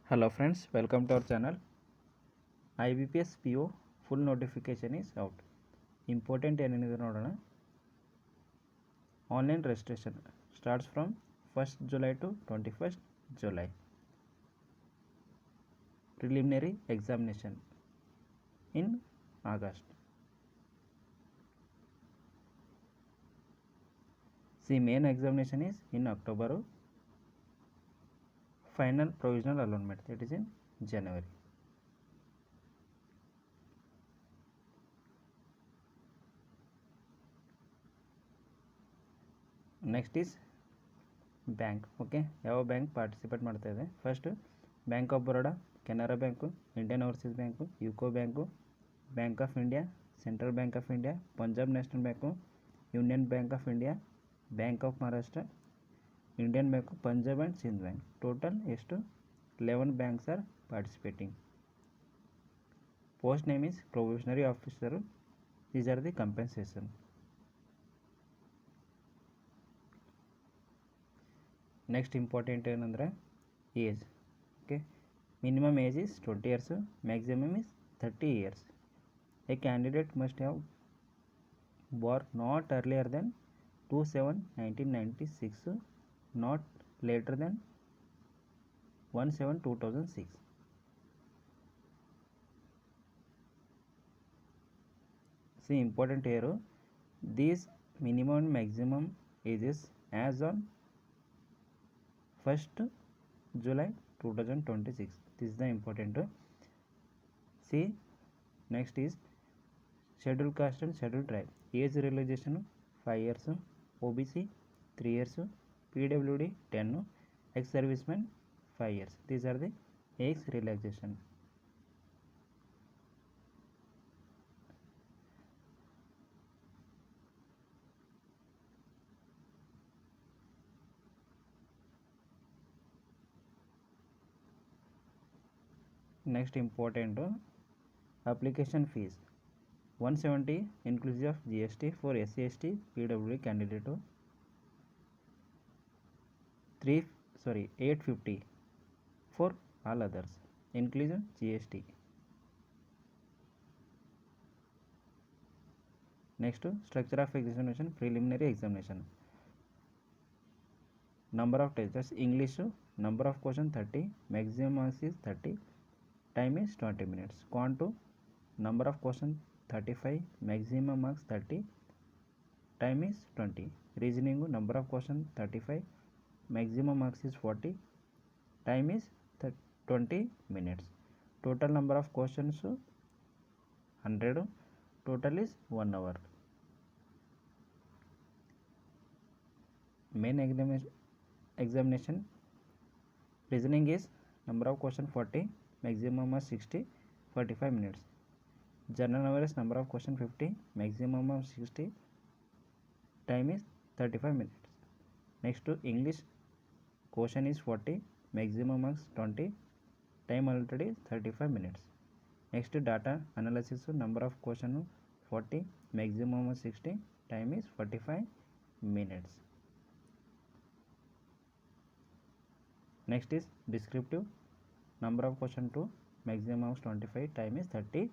Hello friends, welcome to our channel. IBPS PO full notification is out. Important ಏನೇನಿದೆ ನೋಡೋಣ. Online registration starts from 1st July to 21st July. Preliminary examination in August. See, main examination is in October. Final provisional allotment, that is in January. Next is bank. Okay, ಯಾವ bank participate ಮಾಡ್ತಾ ಇದೆ? First bank of Baroda, Canara bank, Indian overseas bank, UCO bank, bank of India, central bank of India, Punjab national bank, union bank of India, bank of Maharashtra, Indian bank, Punjab and Sindh bank. Total ಎಷ್ಟು? 11 banks are participating. Post name is probationary officer. These are the compensation. Next important ಏನಂದರೆ age. Okay, minimum age is 20 years, maximum is 30 years. A candidate must have born not earlier than 2/7/1996, not later than 1/7/2006. See, important here, these minimum and maximum ages as on 1st July 2026. This is the important. See, next is scheduled caste and scheduled tribe. Age realization 5 years, OBC 3 years, PWD 10, ex-serviceman 5 years. These are the age relaxation. Next important, application fees 170 inclusive of GST for SC/ST PWD candidate, 850 for all others inclusive GST. Next, structure of examination, preliminary examination. Number of tests, English number of question 30, maximum marks is 30, time is 20 minutes. Quant number of question 35, maximum marks 30, time is 20. Reasoning number of question 35, maximum marks is 40, time is 20 minutes. Total number of questions 100, total is 1 hour. Main examination, reasoning is number of question 40, maximum of 60, 45 minutes. General knowledge number of question 50, maximum of 60, time is 35 minutes. Next to English, question is 40, maximum marks 20, time already 35 minutes. Next to data analysis, number of question 40, maximum of 60, time is 45 minutes. Next is descriptive, number of question 2, maximum of 25, time is 30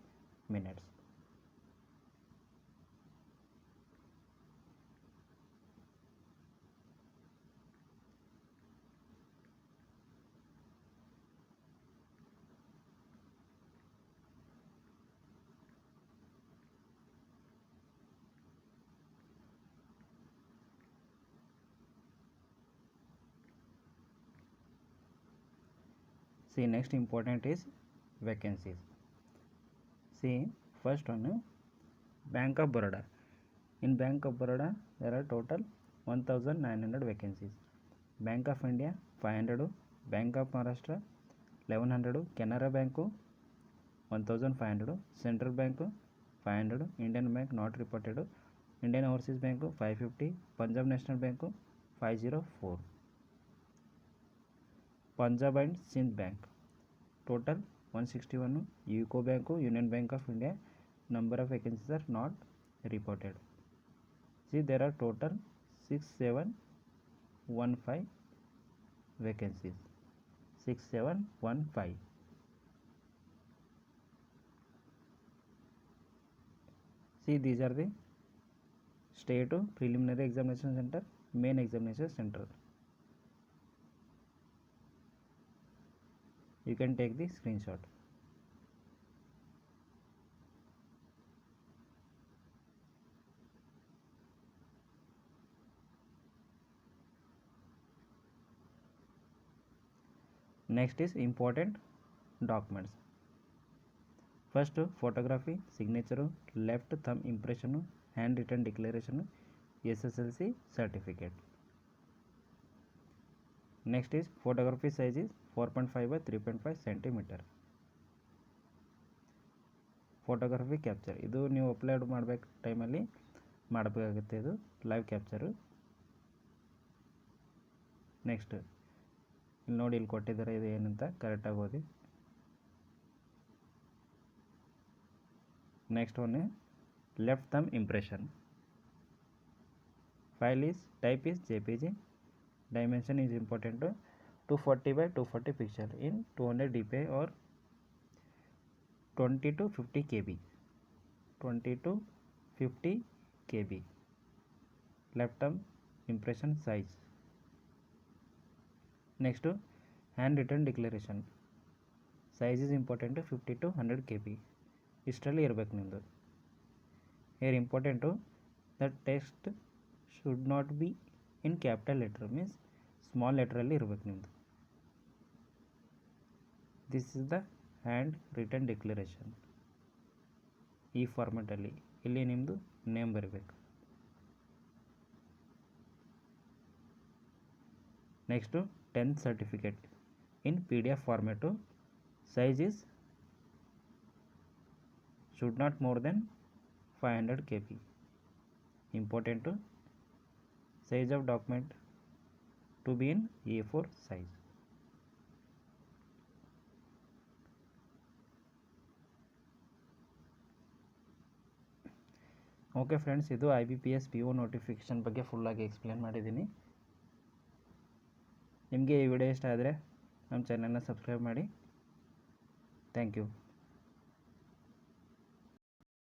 minutes. See, next important is vacancies. See, first one, Bank of Baroda. In Bank of Baroda, there are total 1900 vacancies. Bank of India 500, Bank of Maharashtra 1100, Canara Bank 1500, Central Bank 500, Indian Bank not reported, Indian Overseas Bank 550, Punjab National Bank 504, Punjab and Sindh Bank total 161, UCO Bank, Union Bank of India, number of vacancies are not reported. See, there are total 6715 vacancies. 6715. See, these are the state preliminary examination center, main examination center. You can take the screenshot. Next is important documents. First, photography, signature, left thumb impression, handwritten declaration, SSLC certificate. Next is photography size is 4.5 by 3.5 centimeter. Photography capture ಇದು ನೀವು upload ಮಾಡಬೇಕು ಟೈಮಲ್ಲಿ ಮಾಡಬೇಕಾಗುತ್ತೆ, ಇದು live ಕ್ಯಾಪ್ಚರು. Next ಇಲ್ಲಿ ನೋಡಿ, ಇಲ್ಲಿ ಕೊಟ್ಟಿದ್ದಾರೆ ಇದು ಏನಂತ ಕರೆಕ್ಟಾಗಿ ಓದಿ. Next one left thumb impression. File is type is JPG. Dimension is important, 240 by 240 pixel in 200 dpi or 20 to 50 kb. 20 to 50 kb. Left thumb impression size. Next, handwritten declaration. Size is important, 50 to 100 kb. ಇಷ್ಟರಲ್ಲಿ ಇರಬೇಕು ನಿಮ್ಮದು. here important, the text should not be in capital letter, means small ಲೆಟ್ರಲ್ಲಿ ಇರಬೇಕು ನಿಮ್ಮದು. This is the hand written declaration. ಈ ಫಾರ್ಮೆಟಲ್ಲಿ ಇಲ್ಲಿ ನಿಮ್ಮದು ನೇಮ್ ಬರಬೇಕು. Next 10th certificate in PDF format. Size is should not more than 500 kb. Important, size of document to be in A4 size. Okay friends, ಇದು IBPS PO notification ಬಗ್ಗೆ ಫುಲ್ಲಾಗಿ explain ಮಾಡಿದ್ದೀನಿ. ನಿಮಗೆ ಈ ವಿಡಿಯೋ ಇಷ್ಟ ಆದರೆ ನಮ್ಮ ಚಾನಲ್ನ ಸಬ್ಸ್ಕ್ರೈಬ್ ಮಾಡಿ. Thank you.